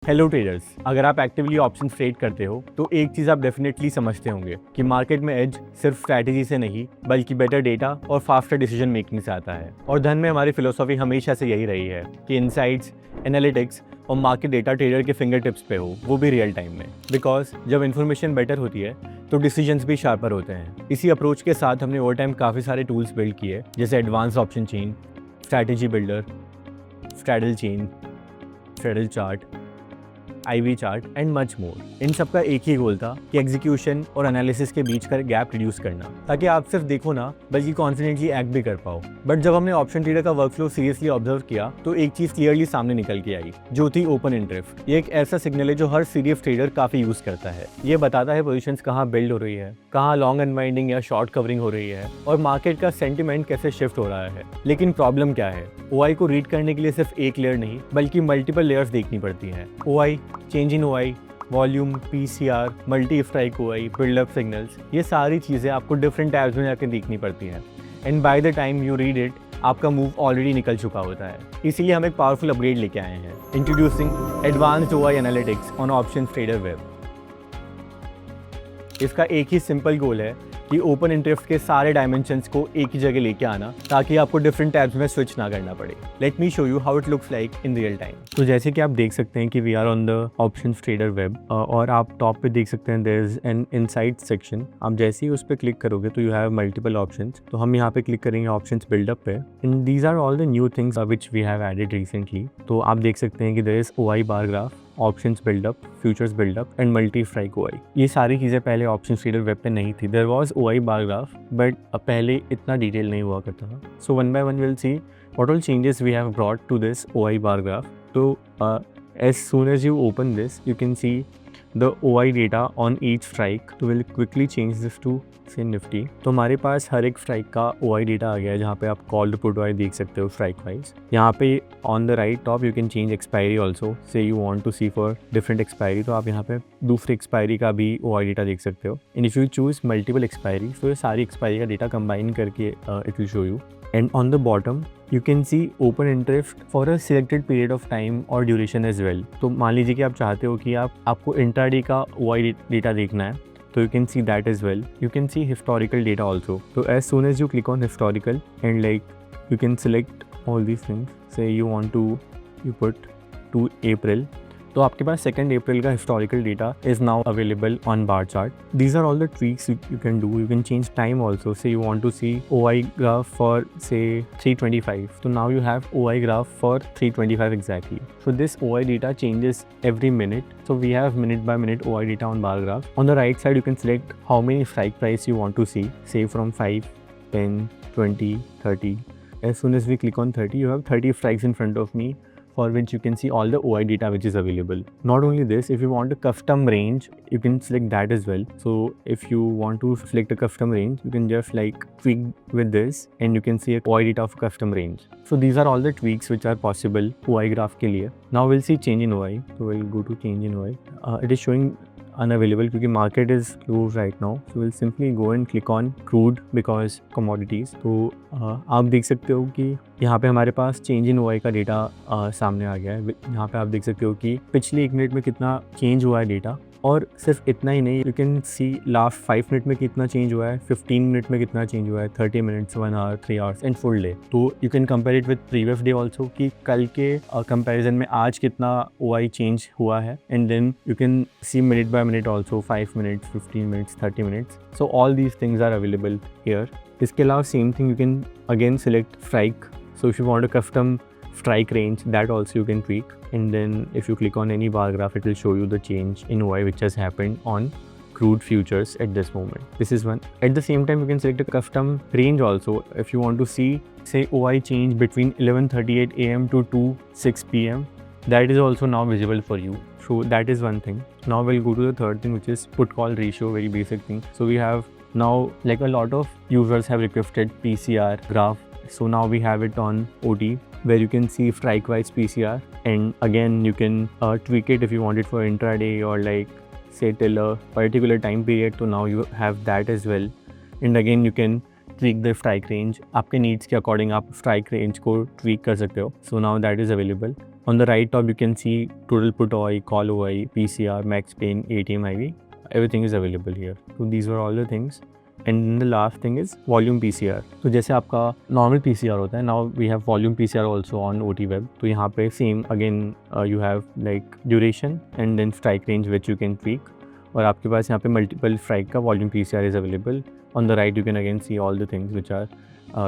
Hello traders, अगर आप actively option trade करते हो तो एक चीज़ आप डेफिनेटली समझते होंगे कि मार्केट में एज सिर्फ स्ट्रैटेजी से नहीं बल्कि बेटर डेटा और फास्टर डिसीजन मेकिंग से आता है। और धन में हमारी फिलोसॉफी हमेशा से यही रही है कि इनसाइट्स, एनालिटिक्स और मार्केट डेटा ट्रेडर के फिंगर टिप्स पे हो, वो भी रियल टाइम में। बिकॉज जब इन्फॉर्मेशन बेटर होती है तो डिसीजंस भी शार्पर होते हैं। इसी अप्रोच के साथ हमने ओवर टाइम काफ़ी सारे टूल्स बिल्ड किए, जैसे advance option chain, strategy builder, straddle chain, straddle chart, IV chart and much more. इन सब का एक ही गोल था कि एग्जीक्यूशन और एनालिसिस के बीच का गैप रिड्यूस करना, ताकि आप सिर्फ देखो ना बल्कि कॉन्फिडेंटली एक्ट भी कर पाओ। बट जब हमने ऑप्शन ट्रेडर का वर्कफ्लो सीरियसली ऑब्जर्व किया तो एक चीज क्लियरली सामने निकल के आई, जो थी ओपन इंटरेस्ट। ये एक ऐसा सिग्नल है जो हर सीरियस ट्रेडर काफी यूज करता है। ये बताता है पोजीशंस कहाँ बिल्ड हो रही है, कहाँ लॉन्ग अनवाइंडिंग या शॉर्ट कवरिंग हो रही है और मार्केट का सेंटिमेंट कैसे शिफ्ट हो रहा है। लेकिन प्रॉब्लम क्या है, OI को रीड करने के लिए सिर्फ एक लेयर नहीं बल्कि मल्टीपल लेयर्स देखनी पड़ती हैं। OI, change in OI, volume, PCR, multi strike OI, buildup signals, ये सारी चीज़ें आपको डिफरेंट टैब्स में जाकर देखनी पड़ती हैं। And by the time you read it, आपका मूव ऑलरेडी निकल चुका होता है। इसीलिए हम एक पावरफुल अपग्रेड लेके आए हैं, introducing advanced OI analytics on option trader web. इसका एक ही सिंपल गोल है कि ओपन इंटरेस्ट के सारे डायमेंशंस को एक ही जगह लेके आना, ताकि आपको डिफरेंट टैब्स में स्विच ना करना पड़े। Let me show you how it looks like in real time. तो जैसे कि आप देख सकते हैं कि we are on the options trader web, और आप टॉप पे देख सकते हैं there is an insight section. आप जैसे ही उस पर क्लिक करोगे तो यू हैव मल्टीपल ऑप्शंस। तो हम यहाँ पे क्लिक करेंगे ऑप्शंस बिल्डअप पे, and these are all the new things which we have added recently. तो आप देख सकते हैं कि there is OI bar graph, options buildup, futures buildup and multi strike OI। ये सारी चीज़ें पहले ऑप्शन ट्रेडर वेब पे नहीं थी। There was OI bar graph but पहले इतना डिटेल नहीं हुआ करता था। So one by one will see what all changes we have brought to this OI bar graph. तो as soon as you open this, you can see the OI data on each strike. तो we'll quickly change this to say Nifty। तो हमारे पास हर एक strike का OI data आ गया है, जहाँ पे आप कॉल्ड पुट OI देख सकते हो स्ट्राइक वाइज। यहाँ पे on the right top you can change expiry also, say you want to see for different expiry, तो आप यहाँ पे दूसरी एक्सपायरी का भी OI डेटा देख सकते हो। And if you choose multiple expiry, तो ये सारी एक्सपायरी का डेटा कंबाइन करके it will show you. And on the bottom you can see open interest for a selected period of time or duration as well। तो मान लीजिए कि आप चाहते हो कि आपको इंट्राडे का OI डेटा देखना है, तो you can see that as well। You can see historical data also। तो as soon as you click on historical and like you can select all these things, say you want to you put to April, तो आपके पास 2 अप्रैल का historical data is now available on bar chart. These are all the tweaks you can do. You can change time also, say you want to see OI graph for say 325, तो now you have OI graph for 325 exactly। so this OI data changes every minute, so we have minute by minute OI data on bar graph। on the right side you can select how many strike price you want to see, say from 5, 10, 20, 30। as soon as we click on 30, you have 30 strikes in front of me, for which you can see all the OI data which is available। Not only this, if you want a custom range, you can select that as well। So if you want to select a custom range, you can just like tweak with this and you can see a OI data of custom range। So these are all the tweaks which are possible OI graph के लिए। Now we'll see change in OI। So we'll go to change in OI। It is showing unavailable क्योंकि market is closed right now, so we'll simply go and click on crude because commodities। तो आप देख सकते हो कि यहाँ पे हमारे पास चेंज इन OI का डेटा सामने आ गया है। यहाँ पे आप देख सकते हो कि पिछले 1 मिनट में कितना चेंज हुआ है डेटा, और सिर्फ इतना ही नहीं, you can C last 5 minute में कितना चेंज हुआ है, 15 मिनट में कितना चेंज हुआ है, 30 minutes, 1 hour, 3 hours and full day. तो you can compare it with previous day also, कि कल के कंपैरिजन में आज कितना OI चेंज हुआ है। And then you can see minute by minute also, 5 minutes, 15 minutes, 30 minutes. So all these things are available here. इसके अलावा same thing, you can again select strike. So if you want a custom strike range, that also you can tweak। and then if you click on any bar graph, it will show you the change in OI which has happened on crude futures at this moment। This is one। At the same time you can select a custom range also if you want to see, say OI change between 11:38 AM to 2:06 PM, that is also now visible for you। so that is one thing। now we'll go to the third thing, which is put call ratio, very basic thing। so we have now, like a lot of users have requested PCR graph, so now we have it on OT, where you can see strike wise PCR, and again you can tweak it if you want it for intraday or like say till a particular time period, so now you have that as well। and again you can tweak the strike range, आपके needs के according आप strike range को tweak कर सकते हो। so now that is available। On the right top, you can see total put OI, call OI, PCR, max pain, ATM IV. Everything is available here. So these were all the things. And then the last thing is volume PCR. तो जैसे आपका normal PCR होता है, now we have volume PCR also on OT web. तो यहाँ पे same again you have like duration and then strike range which you can tweak. और आपके पास यहाँ पे मल्टीपल स्ट्राइक का volume PCR is available. On the right you can again see all the things which are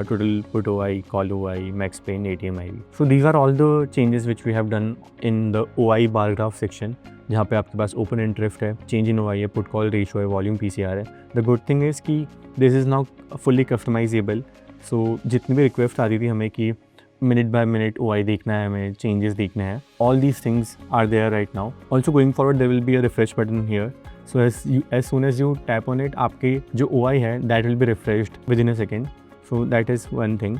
total put OI, call OI, max pain, ATM IV. So these are all the changes which we have done in the OI bar graph section, जहाँ पे आपके पास open and drift है, change in OI है, put call ratio है, volume PCR है. The good thing is कि this is now fully customisable. So जितनी भी रिक्वेस्ट आती थी हमें कि मिनट बाय मिनट OI देखना है, हमें चेंजेस देखना है, all these things are there right now. Also going forward there will be a refresh button here. So as soon as you tap on it, आपके जो OI है that will be refreshed within a second. So that is one thing.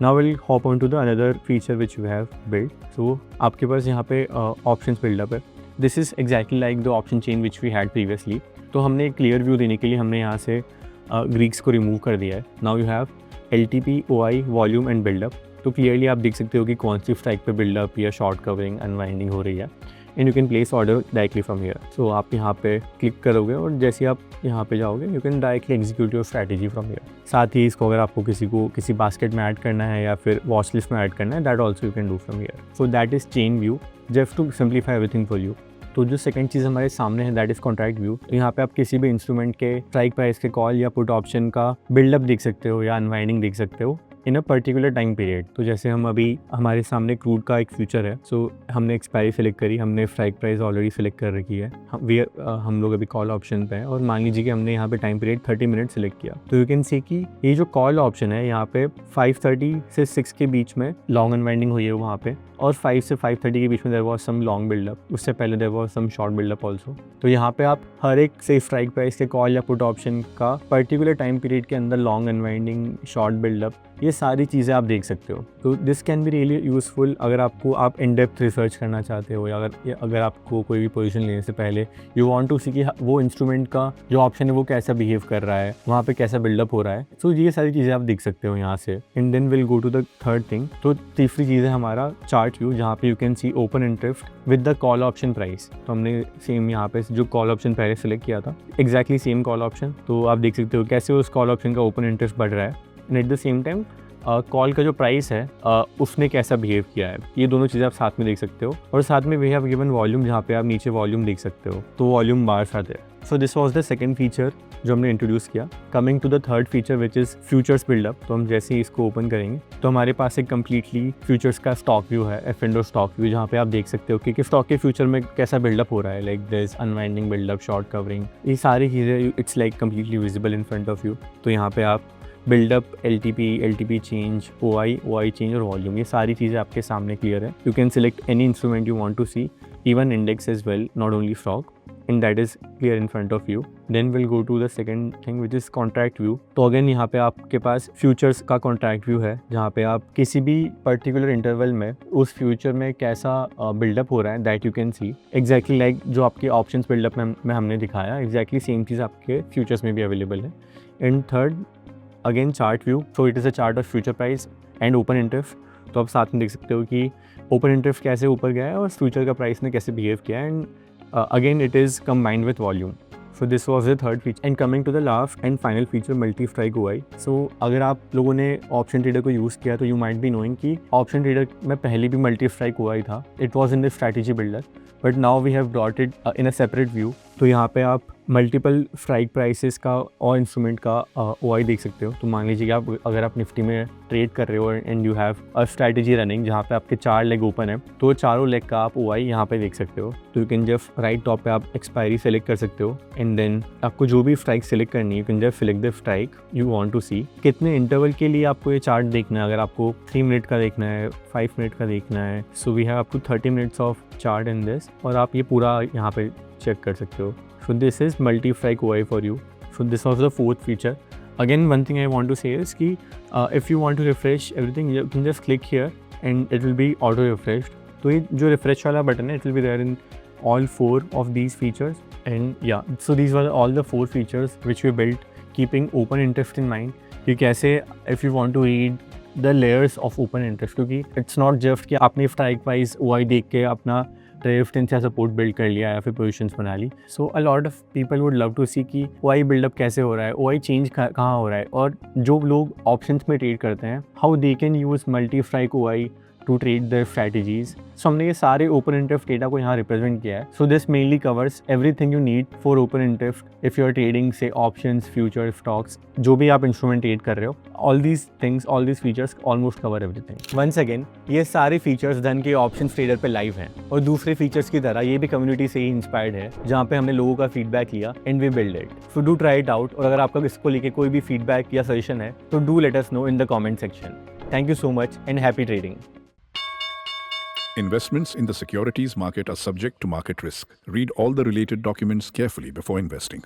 Now we'll hop on to the another feature which we have built. So आपके पास यहाँ पे options build up है. This is exactly like the option chain which we had previously. तो हमने एक clear view देने के लिए हमने यहाँ से Greeks को remove कर दिया है. Now you have LTP, OI, volume and build up. तो clearly आप देख सकते हो कि कौन सी strike पे build up या short covering, unwinding हो रही है. And you can place order directly from here. So आप यहाँ पे क्लिक करोगे और जैसे आप यहाँ पे जाओगे you can directly execute your strategy from here. साथ ही इसको अगर आपको किसी बास्केट में ऐड करना है या फिर वॉच लिस्ट में ऐड करना है, that also you can do from here. So that is chain view just to simplify everything for you. तो जो सेकंड चीज़ हमारे सामने है दैट इज़ कॉन्ट्रैक्ट व्यू. यहाँ पे आप किसी भी इंस्ट्रूमेंट के स्ट्राइक प्राइस के कॉल या पुट ऑप्शन का बिल्डअप देख सकते हो या अनवाइंडिंग देख सकते हो इन अ पर्टिकुलर टाइम पीरियड. तो जैसे हम अभी हमारे सामने क्रूड का एक फ्यूचर है. सो हमने एक्सपायरी सेलेक्ट करी, हमने स्ट्राइक प्राइस ऑलरेडी सेलेक्ट कर रखी है, हम लोग अभी कॉल ऑप्शन पे हैं और मान लीजिए कि हमने यहाँ पे टाइम पीरियड 30 मिनट सेलेक्ट किया. तो यू कैन सी कि ये जो कॉल ऑप्शन है यहाँ पे 5:30 से 6 के बीच में लॉन्ग अनवाइंडिंग हुई है वहाँ पे, और 5 से 5:30 के बीच में there was some long buildup. उससे पहले there was some short buildup also. तो यहाँ पे आप हर एक से स्ट्राइक प्राइस के कॉल या पुट ऑप्शन का पर्टिकुलर टाइम पीरियड के अंदर लॉन्ग अनवाइंडिंग, शॉर्ट बिल्डअप, ये सारी चीज़ें आप देख सकते हो. तो this can be really useful अगर आप इन डेप्थ रिसर्च करना चाहते हो या अगर आपको कोई भी पोजीशन लेने से पहले यू वांट टू सी कि वो इंस्ट्रूमेंट का जो ऑप्शन है वो कैसा बिहेव कर रहा है, वहाँ पे कैसा बिल्डअप हो रहा है. सो ये सारी चीज़ें आप देख सकते हो यहाँ से. And then will go to the third thing. तो तीसरी चीज़ है हमारा चार्ट व्यू, जहाँ पे you can see open interest with the call option price. तो हमने सेम यहाँ पे जो कॉल ऑप्शन पहले सेलेक्ट किया था एग्जैक्टली सेम कॉल ऑप्शन. तो आप देख सकते हो कैसे उस कॉल ऑप्शन का ओपन इंटरेस्ट बढ़ रहा है and at the same time call का जो प्राइस है उसने कैसा बिहेव किया है. ये दोनों चीज़ें आप साथ में देख सकते हो. और साथ में वी हैव गिवन वॉल्यूम, जहाँ पे आप नीचे वॉल्यूम देख सकते हो. तो वॉल्यूम बार्स आते हैं. So this was the second feature जो हमने इंट्रोड्यूस किया. Coming to the third feature which is futures buildup. तो हम जैसे ही इसको ओपन करेंगे तो हमारे पास एक कम्प्लीटली फ्यूचर्स का स्टॉक व्यू है, F&O स्टॉक व्यू, जहाँ पे आप देख सकते हो कि स्टॉक के फ्यूचर में कैसा बिल्डअप हो रहा है. Like this unwinding buildup, short covering, ये सारी चीज़ें it's like completely visible in front of you. तो यहाँ पे आप buildup, LTP change, OI change और वॉल्यूम, ये सारी चीज़ें आपके सामने क्लियर है. You can select any instrument you want to see, even index as well, not only stock, and that is clear in front of you. Then will go to the second thing which is contract view. तो again यहाँ पे आपके पास futures का contract view है, जहाँ पे आप किसी भी पर्टिकुलर इंटरवल में उस फ्यूचर में कैसा बिल्डअप हो रहा है that you can C. Exactly like जो आपके ऑप्शंस बिल्डअप में हमने दिखाया, एग्जैक्टली सेम चीज़ आपके फ्यूचर्स में भी अवेलेबल है. And third again chart view. So it is a chart of future price and open interest. तो आप साथ में देख सकते हो कि ओपन इंटरेस्ट कैसे ऊपर गया है और फ्यूचर का प्राइस ने कैसे बिहेव किया है. And again it is combined with volume. So this was the third feature. And coming to the last and final feature, multi strike OI. सो अगर आप लोगों ने ऑप्शन ट्रेडर को यूज़ किया तो यू माइट बी नोइंग कि option trader में पहले भी मल्टी स्ट्राइक OI था. It was in the strategy builder, but now we have brought it in a separate view. तो यहाँ पे आप मल्टीपल स्ट्राइक प्राइसेस का और इंस्ट्रूमेंट का OI देख सकते हो. तो मान लीजिए कि अगर आप निफ्टी में ट्रेड कर रहे हो and you have a strategy running जहाँ पे आपके 4 लेग ओपन है, तो 4 लेग का आप OI यहाँ पे देख सकते हो. तो you can just right top पे आप एक्सपायरी सेलेक्ट कर सकते हो एंड देन आपको जो भी स्ट्राइक सेलेक्ट करनी है you can just select the strike you want to see. कितने इंटरवल के लिए आपको ये चार्ट देखना है, अगर आपको 3 मिनट का देखना है, 5 मिनट का देखना है, so we have up to 30 minutes of chart in this, और आप ये पूरा यहाँ पे चेक कर सकते हो. So this is multi-strike OI for you. So this was the fourth feature. Again, one thing I want to say is कि if you want to refresh everything, you can just click here and it will be auto refreshed. तो ये जो refresh वाला button है, it will be there in all 4 of these features. And yeah, so these were all the 4 features which we built, keeping open interest in mind. कि कैसे if you want to read the layers of open interest, क्योंकि it's not just कि आपने strike price OI देख के अपना resistance या support build कर लिया या फिर पोजीशंस बना ली. So a lot of people would love to see कि OI बिल्डअप कैसे हो रहा है, OI चेंज कहाँ हो रहा है, और जो लोग ऑप्शंस में ट्रेड करते हैं how they can use multi strike OI to trade their strategies. So हमने ये सारे ओपन इंटरेस्ट डेटा को यहाँ रिप्रेजेंट किया है. So this mainly covers everything you need for open interest if you are trading से ऑप्शंस, फ्यूचर, स्टॉक्स, जो भी आप इंस्ट्रूमेंट ट्रेड कर रहे हो. All these features almost cover everything. Once again ये सारे फीचर्स धन के ऑप्शन ट्रेडर पे लाइव हैं, और दूसरे फीचर्स की तरह ये भी कम्युनिटी से ही इंस्पायर्ड है, जहाँ पे हमने लोगों का फीडबैक लिया and we build it. So do try it out, और अगर आपका इसको लेके कोई भी फीडबैक या सजेशन है तो do let us know in the comment section. Thank you so much and happy trading. Investments in the securities market are subject to market risk. Read all the related documents carefully before investing.